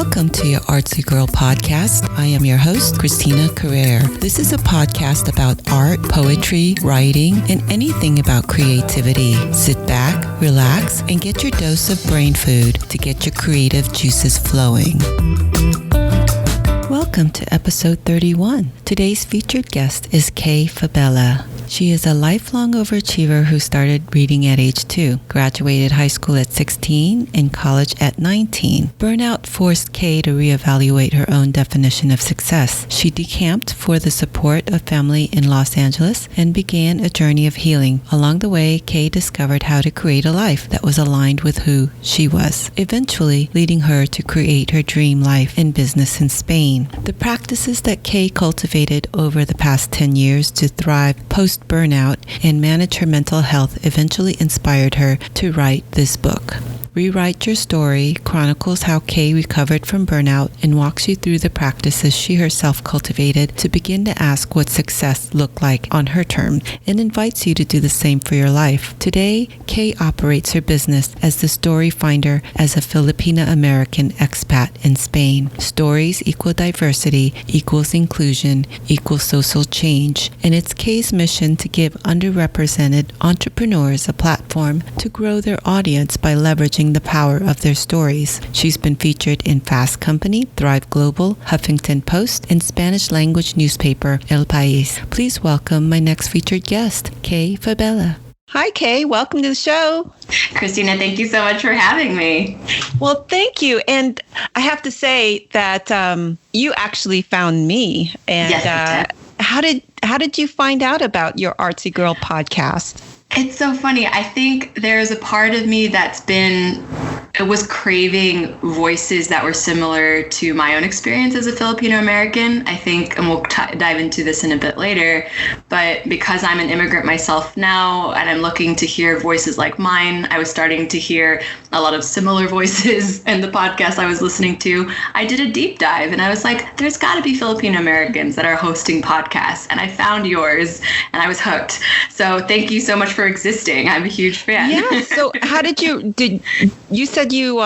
Welcome to your Artsy Girl podcast. I am your host, Christina Carrere. This is a podcast about art, poetry, writing, and anything about creativity. Sit back, relax, and get your dose of brain food to get your creative juices flowing. Welcome to episode 31. Today's featured guest is Kay Fabella. She is a lifelong overachiever who started reading at age 2, graduated high school at 16, and college at 19. Burnout forced Kay to reevaluate her own definition of success. She decamped for the support of family in Los Angeles and began a journey of healing. Along the way, Kay discovered how to create a life that was aligned with who she was, eventually leading her to create her dream life and business in Spain. The practices that Kay cultivated over the past 10 years to thrive post-burnout and manage her mental health eventually inspired her to write this book. Rewrite Your Story chronicles how Kay recovered from burnout and walks you through the practices she herself cultivated to begin to ask what success looked like on her terms and invites you to do the same for your life. Today, Kay operates her business as the story finder as a Filipina-American expat in Spain. Stories equal diversity equals inclusion equals social change, and it's Kay's mission to give underrepresented entrepreneurs a platform to grow their audience by leveraging the power of their stories. She's been featured in Fast Company, Thrive Global, Huffington Post, and Spanish language newspaper El País. Please welcome my next featured guest, Kay Fabella. Hi, Kay. Welcome to the show. Christina, thank you so much for having me. Well, thank you. And I have to say that you actually found me. And yes, how did you find out about your Artsy Girl podcast? It's so funny. I think there's a part of me was craving voices that were similar to my own experience as a Filipino-American. I think, and we'll dive into this in a bit later, but because I'm an immigrant myself now and I'm looking to hear voices like mine, I was starting to hear a lot of similar voices in the podcast I was listening to. I did a deep dive and I was like, there's got to be Filipino-Americans that are hosting podcasts. And I found yours and I was hooked. So thank you so much for existing. I'm a huge fan. Yeah. So how did you said you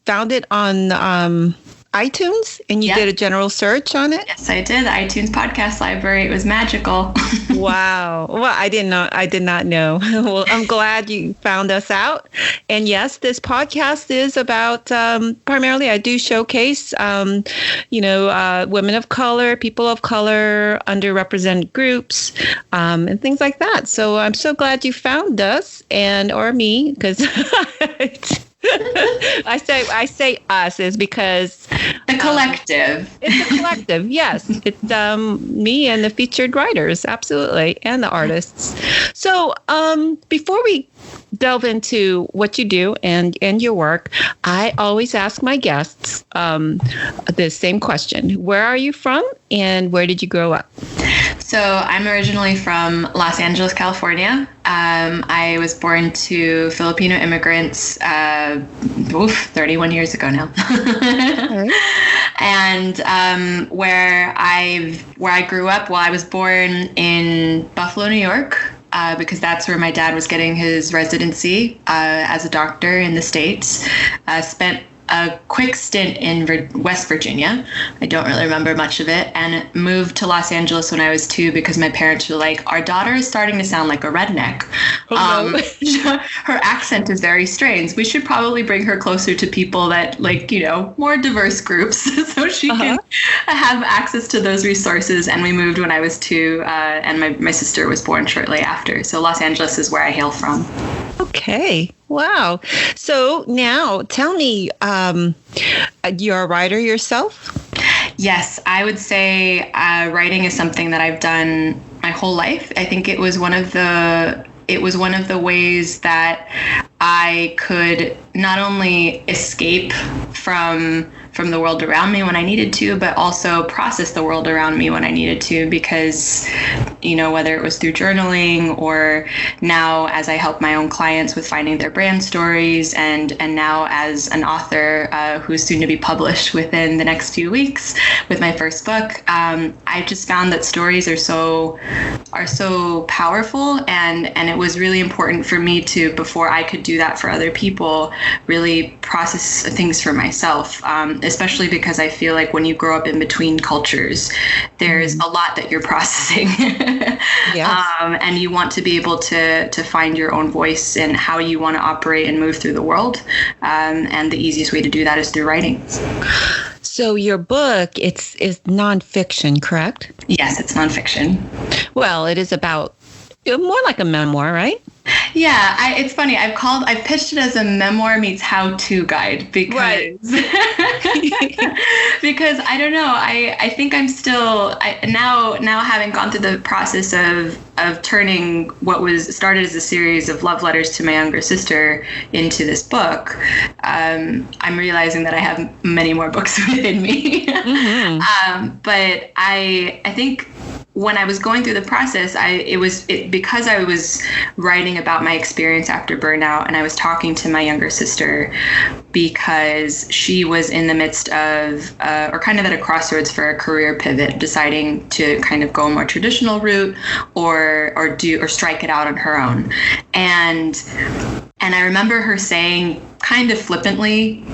found it on iTunes and you did a general search on it? Yes, I did. The iTunes podcast library. It was magical. Wow. Well, I did not know. Well, I'm glad you found us out. And yes, this podcast is about primarily I do showcase women of color, people of color, underrepresented groups, and things like that. So I'm so glad you found us or me, because I say us is because the collective. It's a collective, yes. It's me and the featured writers, absolutely, and the artists. So before we delve into what you do and your work, I always ask my guests the same question. Where are you from and where did you grow up? So I'm originally from Los Angeles, California. I was born to Filipino immigrants 31 years ago now. Okay. And where I grew up, I was born in Buffalo, New York, because that's where my dad was getting his residency as a doctor in the States. Spent a quick stint in West Virginia. I don't really remember much of it, and moved to Los Angeles when I was 2 because my parents were like, our daughter is starting to sound like a redneck. Oh, no. Her accent is very strange. We should probably bring her closer to people that more diverse groups so she can have access to those resources. And we moved when I was 2, and my sister was born shortly after. So Los Angeles is where I hail from. Okay. Wow. So now tell me, you're a writer yourself? Yes, I would say writing is something that I've done my whole life. I think it was one of the ways that I could not only escape from the world around me when I needed to, but also process the world around me when I needed to, because, whether it was through journaling or now as I help my own clients with finding their brand stories, and now as an author who's soon to be published within the next few weeks with my first book, I just found that stories are so powerful, and it was really important for me to, before I could do that for other people, really process things for myself, especially because I feel like when you grow up in between cultures, there's a lot that you're processing. Yes. And you want to be able to find your own voice in how you want to operate and move through the world. And the easiest way to do that is through writing. So your book, is nonfiction, correct? Yes, it's nonfiction. Well, it is about more like a memoir, right? Yeah, it's funny. I've pitched it as a memoir meets how-to guide because because I don't know. I think I'm still now having gone through the process of turning what was started as a series of love letters to my younger sister into this book. I'm realizing that I have many more books within me. But I think when I was going through the process, because I was writing about my experience after burnout, and I was talking to my younger sister because she was in the midst of, or kind of at a crossroads for a career pivot, deciding to kind of go a more traditional route or strike it out on her own. And I remember her saying kind of flippantly,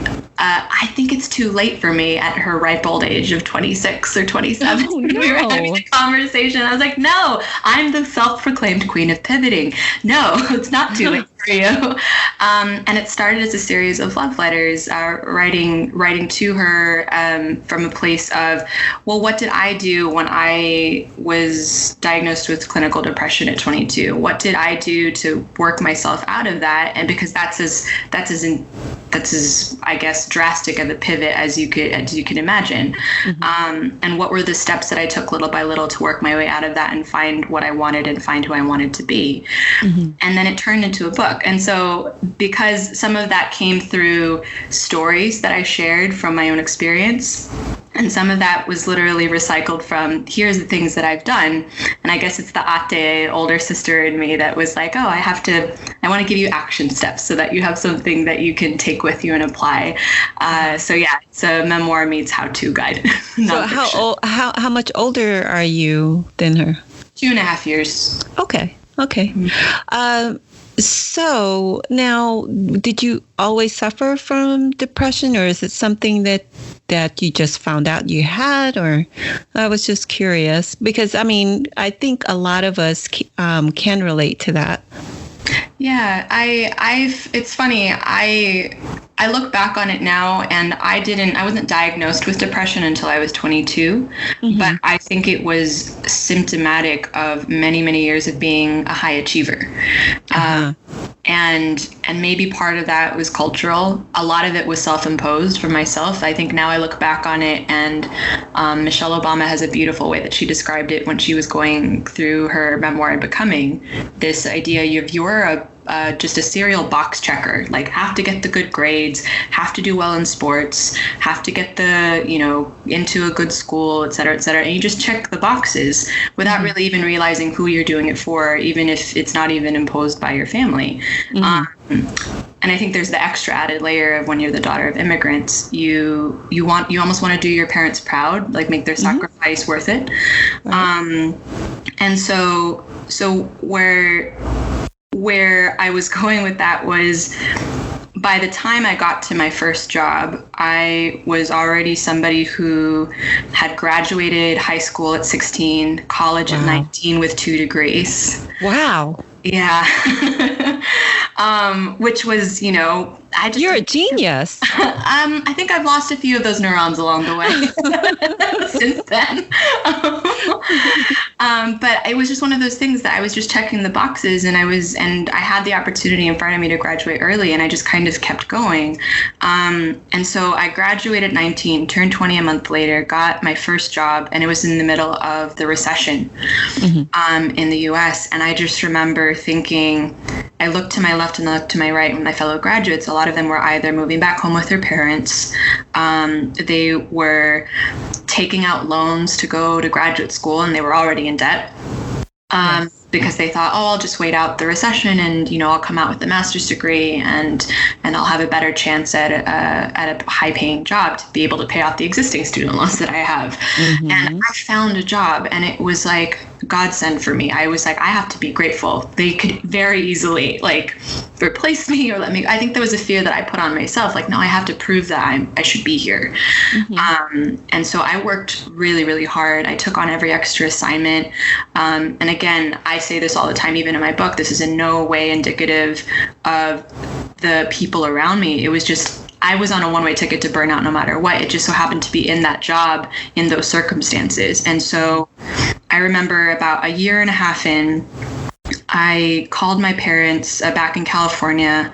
I think it's too late for me at her ripe old age of 26 or 27. Oh, no. We were having the conversation. I was like, no, I'm the self-proclaimed queen of pivoting. No, it's not too late for you. And it started as a series of love letters, writing to her from a place of, well, what did I do when I was diagnosed with clinical depression at 22? What did I do to work myself out of that? And because that's as I guess drastic of a pivot as you can imagine. And what were the steps that I took little by little to work my way out of that and find what I wanted and find who I wanted to be. And then it turned into a book. And so because some of that came through stories that I shared from my own experience, and some of that was literally recycled from, here's the things that I've done. And I guess it's the ate older sister in me that was like, oh, I want to give you action steps so that you have something that you can take with you and apply. So yeah, it's a memoir meets how-to guide. So how much older are you than her? 2.5 years. Okay. So now, did you always suffer from depression, or is it something that you just found out you had? Or I was just curious because, I mean, I think a lot of us can relate to that. Yeah, it's funny. I look back on it now, and I wasn't diagnosed with depression until I was 22, but I think it was symptomatic of many, many years of being a high achiever. And maybe part of that was cultural. A lot of it was self-imposed for myself. I think now I look back on it, and Michelle Obama has a beautiful way that she described it when she was going through her memoir, Becoming, this idea of you're just a serial box checker, like have to get the good grades, have to do well in sports, have to get into a good school, et cetera, and you just check the boxes without really even realizing who you're doing it for, even if it's not even imposed by your family. And I think there's the extra added layer of when you're the daughter of immigrants, you almost want to do your parents proud, like make their sacrifice worth it. Right. And so where I was going with that was, by the time I got to my first job, I was already somebody who had graduated high school at 16, college at 19 with 2 degrees. Wow. Yeah. Which was, You're a genius. I think I've lost a few of those neurons along the way since then. But it was just one of those things that I was just checking the boxes, and I had the opportunity in front of me to graduate early, and I just kind of kept going. And so I graduated at 19, turned 20 a month later, got my first job, and it was in the middle of the recession in the US. And I just remember thinking, I looked to my left and I looked to my right, and my fellow graduates, a lot of them were either moving back home with their parents, they were taking out loans to go to graduate school, and they were already in debt. because they thought, oh, I'll just wait out the recession and, I'll come out with a master's degree and I'll have a better chance at a high paying job to be able to pay off the existing student loans that I have. Mm-hmm. And I found a job, and it was like godsend for me. I was like, I have to be grateful. They could very easily like replace me or let me. I think there was a fear that I put on myself. Like, no, I have to prove that I should be here. Mm-hmm. And so I worked really, really hard. I took on every extra assignment. And again, I say this all the time, even in my book, this is in no way indicative of the people around me. It was just, I was on a one-way ticket to burnout no matter what. It just so happened to be in that job in those circumstances. And so I remember about a year and a half in, I called my parents back in California,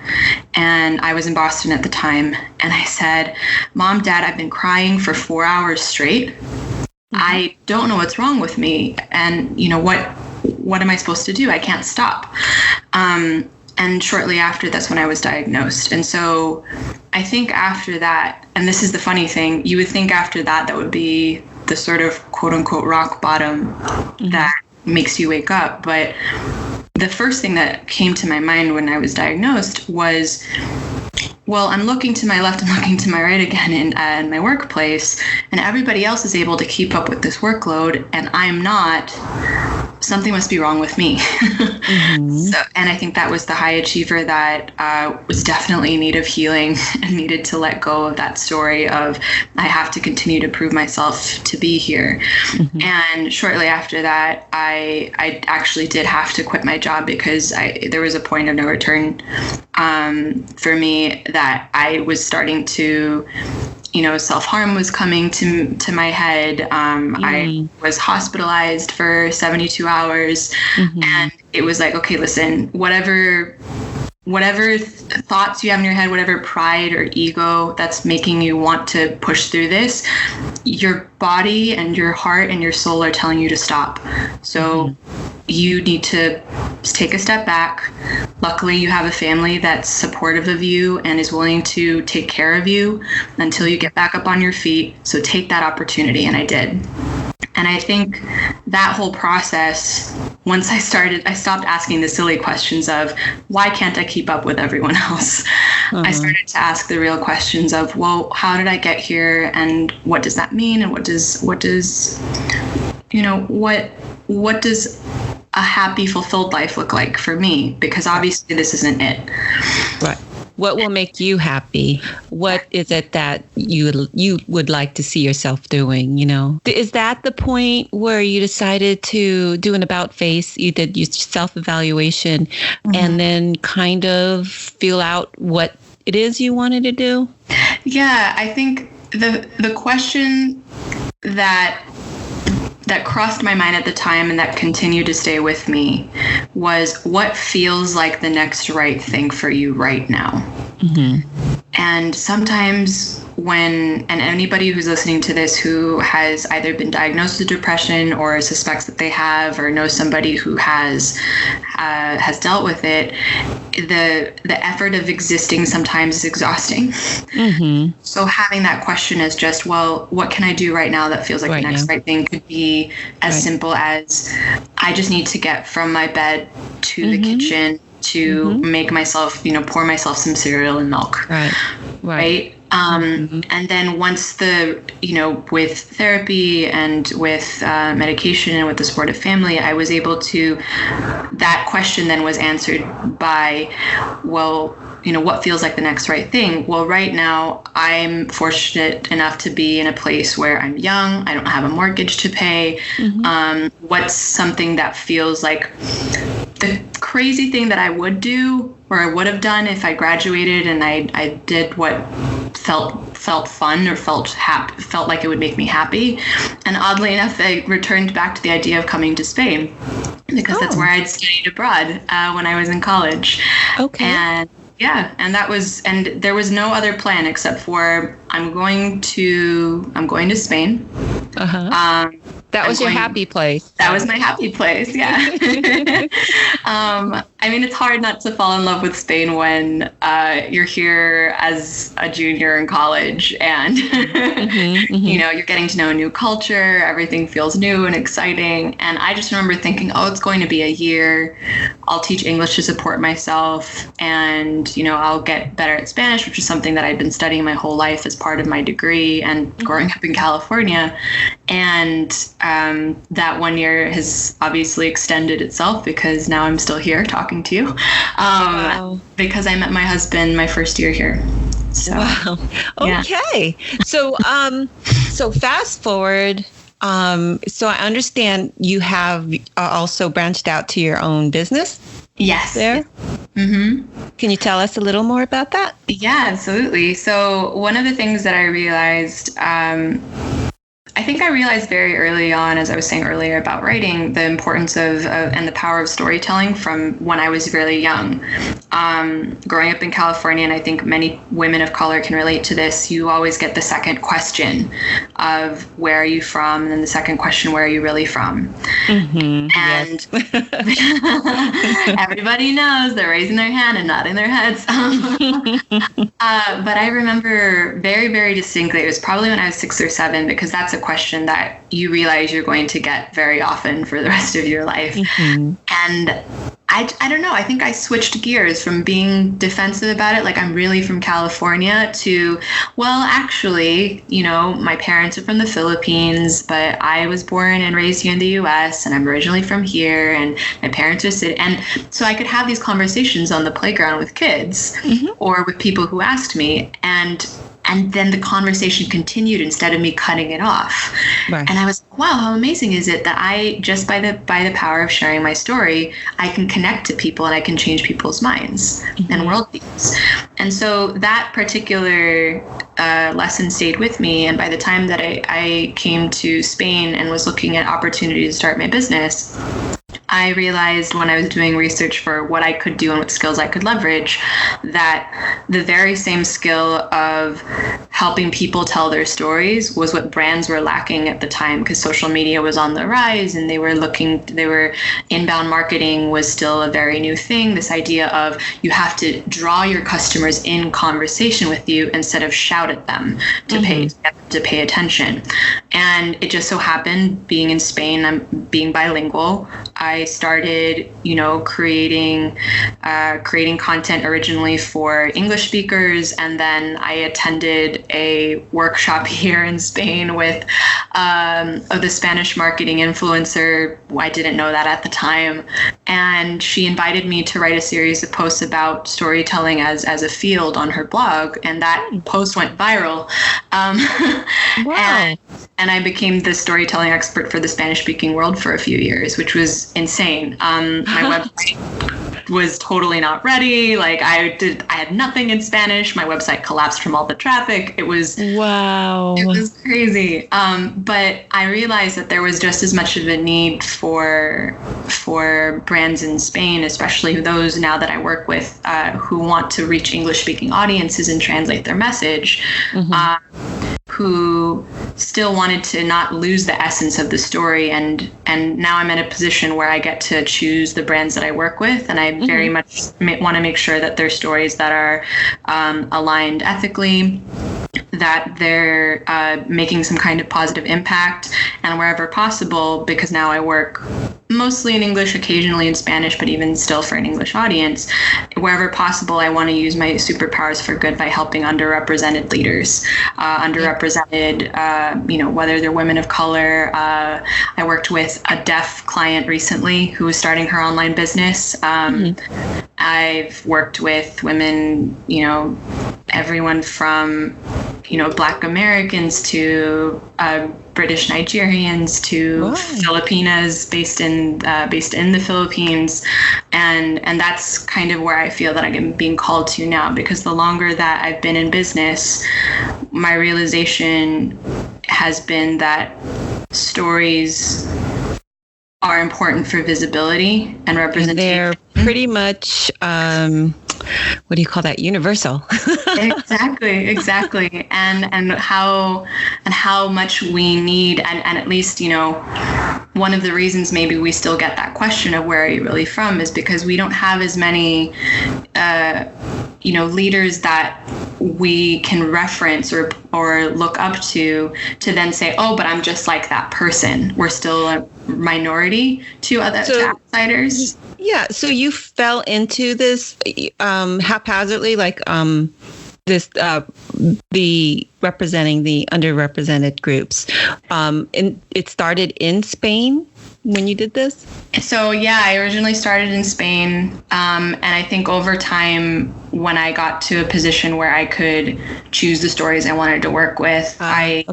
and I was in Boston at the time. And I said, Mom, Dad, I've been crying for 4 hours straight. I don't know what's wrong with me. And, what am I supposed to do? I can't stop. And shortly after, that's when I was diagnosed. And so I think after that, and this is the funny thing, you would think after that would be the sort of quote unquote rock bottom that makes you wake up. But the first thing that came to my mind when I was diagnosed was, well, I'm looking to my left and looking to my right again in my workplace, and everybody else is able to keep up with this workload, and I'm not. Something must be wrong with me. And I think that was the high achiever that was definitely in need of healing and needed to let go of that story of, I have to continue to prove myself to be here. Mm-hmm. And shortly after that, I actually did have to quit my job because there was a point of no return for me that I was starting to, self-harm was coming to my head. I was hospitalized for 72 hours. Mm-hmm. And it was like, okay, listen, whatever thoughts you have in your head, whatever pride or ego that's making you want to push through this, your body and your heart and your soul are telling you to stop. So you need to take a step back. Luckily, you have a family that's supportive of you and is willing to take care of you until you get back up on your feet. So take that opportunity. And I did. And I think that whole process, once I stopped asking the silly questions of, why can't I keep up with everyone else? I started to ask the real questions of, well, how did I get here? And what does that mean? And what does a happy, fulfilled life look like for me? Because obviously this isn't it. Right. What will make you happy? What is it that you would like to see yourself doing? Is that the point where you decided to do an about face? You did your self-evaluation and then kind of feel out what it is you wanted to do? Yeah, I think the question that crossed my mind at the time and that continued to stay with me was, what feels like the next right thing for you right now? Mm-hmm. And sometimes and anybody who's listening to this who has either been diagnosed with depression or suspects that they have or knows somebody who has dealt with it, the effort of existing sometimes is exhausting. Mm-hmm. So having that question as just, well, what can I do right now that feels like the next right thing, could be as simple as, I just need to get from my bed to the kitchen to make myself, pour myself some cereal and milk. Right. And then once with therapy and with medication and with the support of family, I was able to, that question then was answered by, well, what feels like the next right thing? Well, right now I'm fortunate enough to be in a place where I'm young. I don't have a mortgage to pay. What's something that feels like the crazy thing that I would do or I would have done if I graduated and I did what felt fun or felt like it would make me happy. And oddly enough, I returned back to the idea of coming to Spain because that's where I'd studied abroad when I was in college. Okay. And there was no other plan except for I'm going to Spain. That was your happy place. That was my happy place, yeah. I mean, it's hard not to fall in love with Spain when you're here as a junior in college and, you're getting to know a new culture. Everything feels new and exciting. And I just remember thinking, oh, it's going to be a year. I'll teach English to support myself and, I'll get better at Spanish, which is something that I'd been studying my whole life as part of my degree and growing up in California. And that 1 year has obviously extended itself because now I'm still here talking to you because I met my husband my first year here. So, wow. Okay. Yeah. So fast forward. So I understand you have also branched out to your own business. Yes. There. Mm-hmm. Can you tell us a little more about that? Yeah, absolutely. So one of the things that I realized, I think I realized very early on, as I was saying earlier about writing, the importance of and the power of storytelling from when I was really young. Growing up in California, and I think many women of color can relate to this, you always get the second question of where are you from? And then the second question, where are you really from? Mm-hmm. And everybody knows they're raising their hand and nodding their heads. But I remember very, very distinctly, it was probably when I was 6 or 7, because that's a question that you realize you're going to get very often for the rest of your life. Mm-hmm. And I don't know, I think I switched gears from being defensive about it, like I'm really from California, to, well, actually, my parents are from the Philippines, but I was born and raised here in the US, and I'm originally from here, and my parents are and so I could have these conversations on the playground with kids or with people who asked me, and then the conversation continued instead of me cutting it off. Right. And I was like, wow, how amazing is it that I, just by the power of sharing my story, I can connect to people and I can change people's minds and worldviews. And so that particular lesson stayed with me. And by the time that I came to Spain and was looking at opportunities to start my business, I realized when I was doing research for what I could do and what skills I could leverage, that the very same skill of helping people tell their stories was what brands were lacking at the time, because social media was on the rise and inbound marketing was still a very new thing. This idea of you have to draw your customers in conversation with you instead of shout at them to pay attention. And it just so happened, being in Spain, I'm being bilingual, I started, creating content originally for English speakers, and then I attended a workshop here in Spain with the Spanish marketing influencer. I didn't know that at the time, and she invited me to write a series of posts about storytelling as a field on her blog, and that post went viral. Wow. And I became the storytelling expert for the Spanish-speaking world for a few years, which was insane. My website was totally not ready. Like I had nothing in Spanish. My website collapsed from all the traffic. It was wow. It was crazy. But I realized that there was just as much of a need for brands in Spain, especially those now that I work with who want to reach English-speaking audiences and translate their message. Who still wanted to not lose the essence of the story. And now I'm in a position where I get to choose the brands that I work with. And I very much want to make sure that they're stories that are aligned ethically, that they're making some kind of positive impact, and wherever possible, because now I work mostly in English, occasionally in Spanish, but even still for an English audience, wherever possible, I want to use my superpowers for good by helping underrepresented leaders, underrepresented, whether they're women of color. I worked with a deaf client recently who was starting her online business. I've worked with women, everyone from, Black Americans to British Nigerians to Filipinas based in the Philippines, and that's kind of where I feel that I'm being called to now, because the longer that I've been in business, my realization has been that stories are important for visibility and representation. They're pretty much, what do you call that? Universal. Exactly. And how much we need, and at least, one of the reasons maybe we still get that question of where are you really from is because we don't have as many, leaders that we can reference or look up to then say, oh, but I'm just like that person. We're still a minority to outsiders. Yeah. So you fell into this haphazardly, like the representing the underrepresented groups. And it started in Spain when you did this? So yeah, I originally started in Spain. And I think over time, when I got to a position where I could choose the stories I wanted to work with, I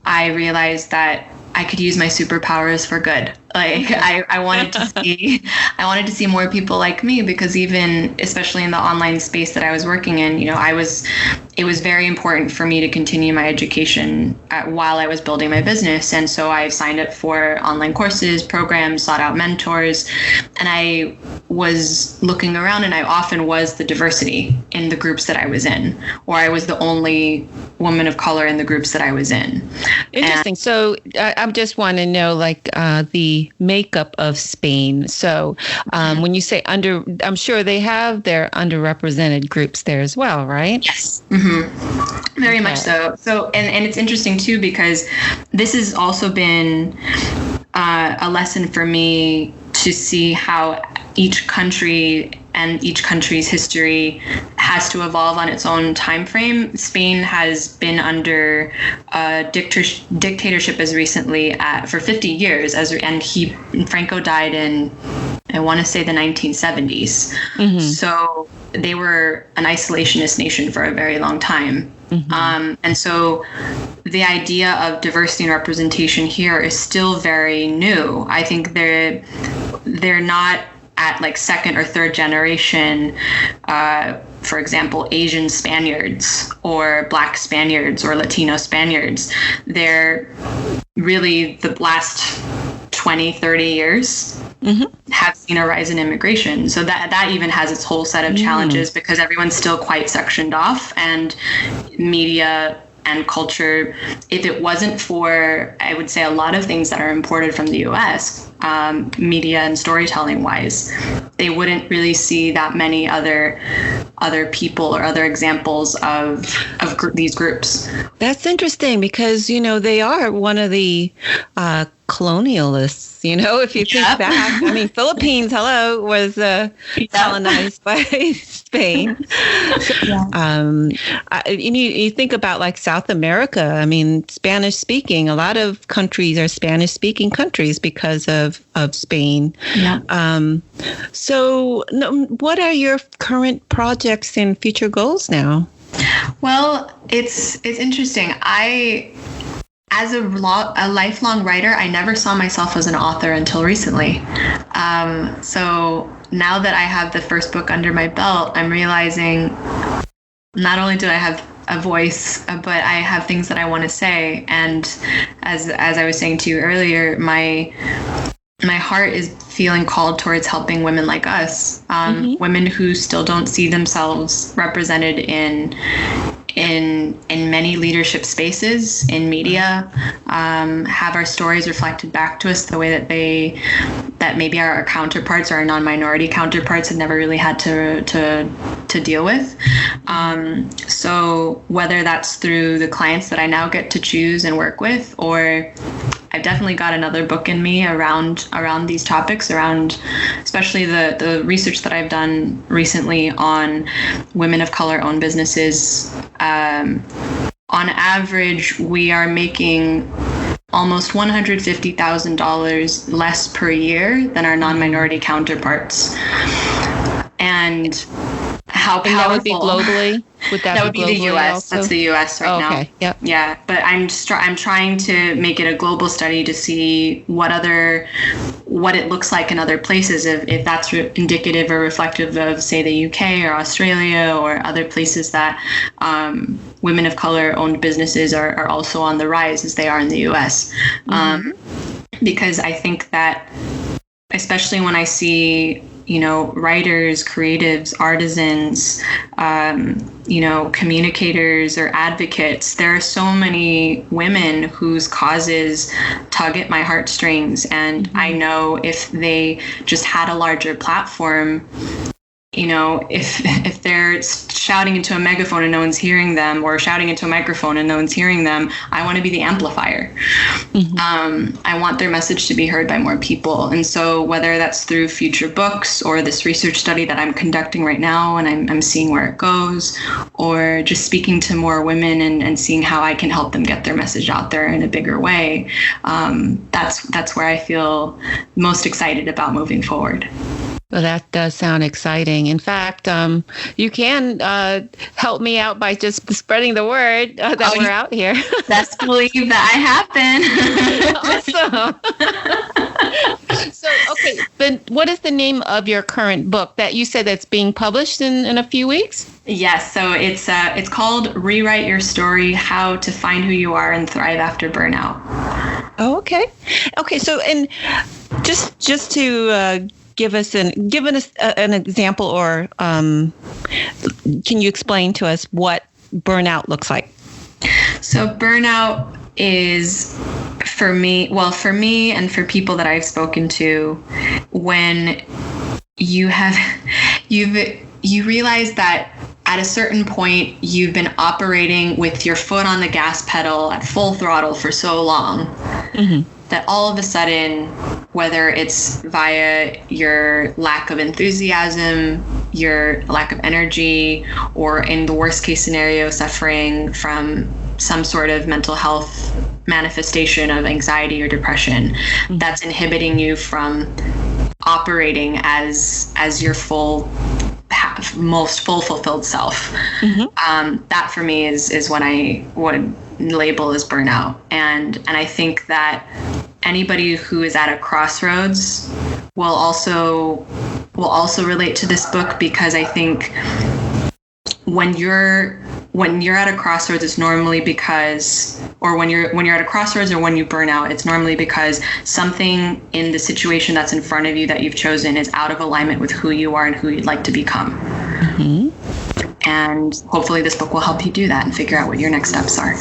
realized that I could use my superpowers for good. Like I wanted to see more people like me, because especially in the online space that I was working in, it was very important for me to continue my education while I was building my business. And so I signed up for online courses, programs, sought out mentors, and I was looking around, and I often was the diversity in the groups that I was in, or I was the only woman of color in the groups that I was in. Interesting. So I just want to know, the makeup of Spain. So when you say I'm sure they have their underrepresented groups there as well, right? Yes. Mm-hmm. Very much so. So, and it's interesting too, because this has also been a lesson for me to see how each country and each country's history has to evolve on its own time frame. Spain has been under dictatorship as recently for 50 years, and Franco died in, I want to say, the 1970s. Mm-hmm. So they were an isolationist nation for a very long time. Mm-hmm. And so the idea of diversity and representation here is still very new. I think they're not at second or third generation, for example, Asian Spaniards or Black Spaniards or Latino Spaniards. They're really the last 20, 30 years have seen a rise in immigration. So that even has its whole set of challenges, because everyone's still quite sectioned off, and media and culture, if it wasn't for, I would say, a lot of things that are imported from the US, media and storytelling wise, they wouldn't really see that many other people or other examples of these groups. That's interesting, because, they are one of the colonialists. If you think back, Philippines, was colonized by Spain. You think about South America. Spanish speaking. A lot of countries are Spanish speaking countries because of Spain. Yeah. So, what are your current projects and future goals now? Well, it's interesting. As a lifelong writer, I never saw myself as an author until recently. So now that I have the first book under my belt, I'm realizing not only do I have a voice, but I have things that I want to say. And as I was saying to you earlier, my heart is feeling called towards helping women like us, women who still don't see themselves represented in many leadership spaces, in media, have our stories reflected back to us the way that maybe our counterparts or our non-minority counterparts have never really had to deal with. So whether that's through the clients that I now get to choose and work with, or I've definitely got another book in me around these topics, around especially the research that I've done recently on women of color owned businesses. On average, we are making almost $150,000 less per year than our non-minority counterparts. And how powerful. And that would be globally? That would be the U.S. Also? That's the U.S. right now. Okay. Yep. Yeah, but I'm trying to make it a global study to see what it looks like in other places, if that's indicative or reflective of, say, the UK or Australia or other places that women of color owned businesses are also on the rise as they are in the U.S. Because I think that, especially when I see writers, creatives, artisans, communicators or advocates. There are so many women whose causes tug at my heartstrings. And I know if they just had a larger platform, if they're shouting into a megaphone and no one's hearing them, or shouting into a microphone and no one's hearing them, I want to be the amplifier. I want their message to be heard by more people. And so whether that's through future books or this research study that I'm conducting right now, and I'm seeing where it goes, or just speaking to more women and seeing how I can help them get their message out there in a bigger way, that's where I feel most excited about moving forward. Well, that does sound exciting. In fact, you can help me out by just spreading the word that we're out here. Best believe that I have been. Awesome. So, okay, then what is the name of your current book that you said that's being published in a few weeks? Yes, so it's called Rewrite Your Story: How to Find Who You Are and Thrive After Burnout. Oh, okay. Okay, so and just to give us an example, or can you explain to us what burnout looks like? So burnout is, for me and for people that I've spoken to, when you realize that at a certain point you've been operating with your foot on the gas pedal at full throttle for so long, that all of a sudden, whether it's via your lack of enthusiasm, your lack of energy, or in the worst case scenario, suffering from some sort of mental health manifestation of anxiety or depression, that's inhibiting you from operating as your most fulfilled self. That for me is what I would label as burnout. And I think that anybody who is at a crossroads will also relate to this book, because I think when you're at a crossroads, it's normally because, or when you're at a crossroads or when you burn out, it's normally because something in the situation that's in front of you that you've chosen is out of alignment with who you are and who you'd like to become. And hopefully this book will help you do that and figure out what your next steps are.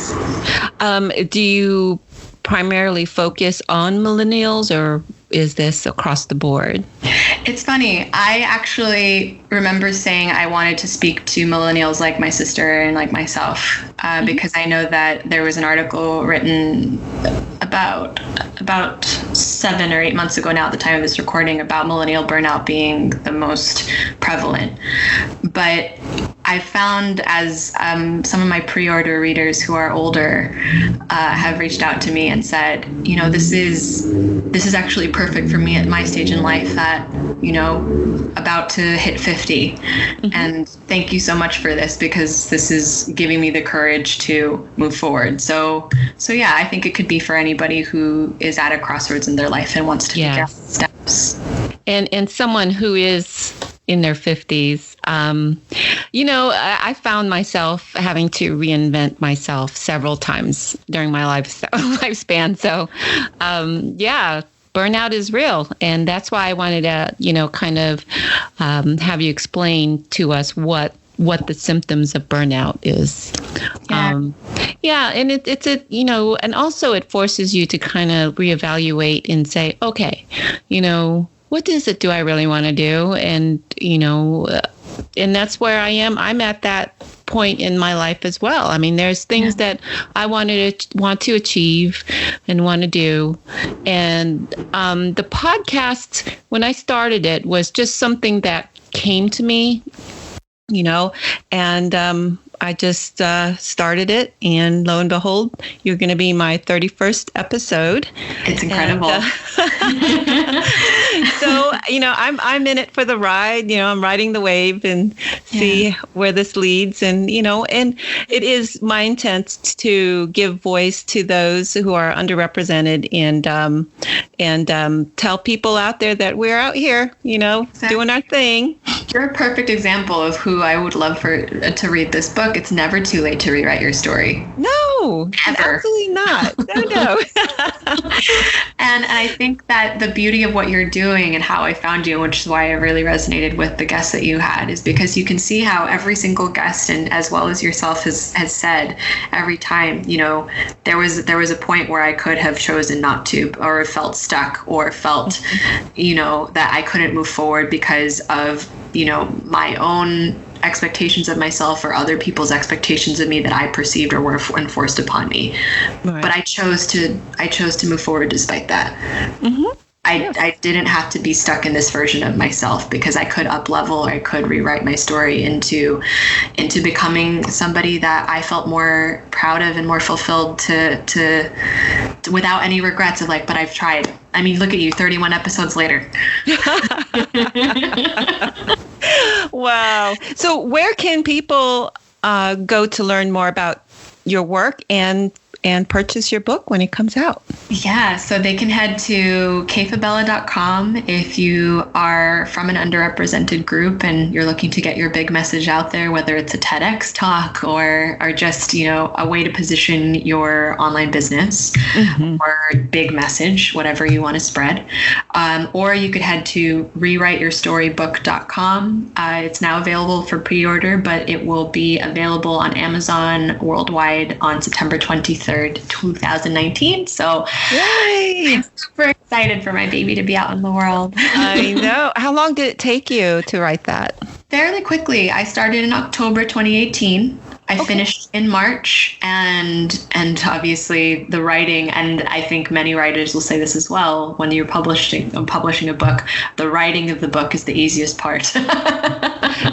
Do you primarily focus on millennials, or is this across the board? It's funny. I actually remember saying I wanted to speak to millennials like my sister and like myself, because I know that there was an article written about 7 or 8 months ago now at the time of this recording about millennial burnout being the most prevalent. But I found, as some of my pre-order readers who are older have reached out to me and said, this is actually perfect for me at my stage in life, that, about to hit 50. And thank you so much for this, because this is giving me the courage to move forward. So yeah, I think it could be for anybody who is at a crossroads in their life and wants to figure out steps. And someone who is in their 50s, I found myself having to reinvent myself several times during my lifespan. So, burnout is real. And that's why I wanted to, kind of have you explain to us what the symptoms of burnout is. And it's and also it forces you to kind of reevaluate and say, okay, what is it do I really want to do? And, and that's where I am. I'm at that point in my life as well. I mean, there's things that I want to achieve and want to do. And the podcast, when I started it, was just something that came to me, and I just started it, and lo and behold, you're going to be my 31st episode. It's incredible. So, I'm in it for the ride. I'm riding the wave and see where this leads. And, and it is my intent to give voice to those who are underrepresented, and tell people out there that we're out here, doing our thing. You're a perfect example of who I would love to read this book. It's never too late to rewrite your story. No, ever. Absolutely not. No. And I think that the beauty of what you're doing and how I found you, which is why I really resonated with the guests that you had, is because you can see how every single guest, and as well as yourself has said every time, there was a point where I could have chosen not to, or felt stuck, or felt, that I couldn't move forward because of, my own expectations of myself or other people's expectations of me that I perceived or were enforced upon me. Right. But I chose to move forward despite that. Mm-hmm. I didn't have to be stuck in this version of myself, because I could up level, or I could rewrite my story into becoming somebody that I felt more proud of and more fulfilled to without any regrets of but I've tried. I mean, look at you, 31 episodes later. Wow. So where can people go to learn more about your work and purchase your book when it comes out? Yeah, so they can head to kayfabella.com if you are from an underrepresented group and you're looking to get your big message out there, whether it's a TEDx talk or just, a way to position your online business, mm-hmm. or big message, whatever you want to spread. Or you could head to rewriteyourstorybook.com. It's now available for pre-order, but it will be available on Amazon worldwide on September 23rd. 2019. So yay! I'm super excited for my baby to be out in the world. I know. How long did it take you to write that? Fairly quickly. I started in October 2018. I finished in March, and obviously the writing, and I think many writers will say this as well, when you're publishing a book, the writing of the book is the easiest part.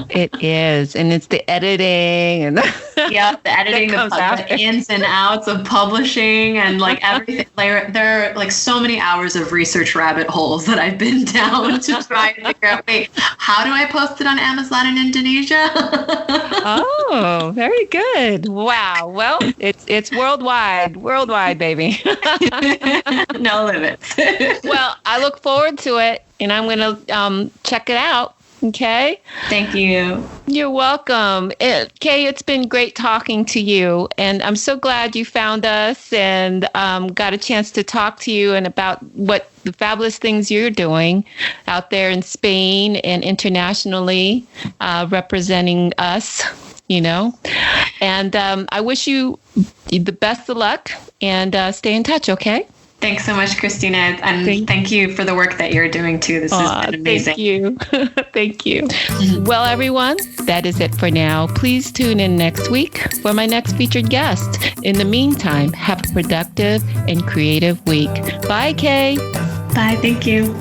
It is, and it's the editing and the editing, the ins and outs of publishing, and everything. There are so many hours of research rabbit holes that I've been down to try and figure out, wait, how do I post it on Amazon in Indonesia? Oh, very good. Wow. Well, it's worldwide, baby. No limits. Well, I look forward to it, and I'm going to check it out. Okay. Thank you. You're welcome. Kay, it's been great talking to you, and I'm so glad you found us and got a chance to talk to you and about what the fabulous things you're doing out there in Spain and internationally, representing us. And I wish you the best of luck, and stay in touch, okay? Thanks so much, Christina. And thank you for the work that you're doing, too. This has been amazing. Thank you. Thank you. Well, everyone, that is it for now. Please tune in next week for my next featured guest. In the meantime, have a productive and creative week. Bye, Kay. Bye. Thank you.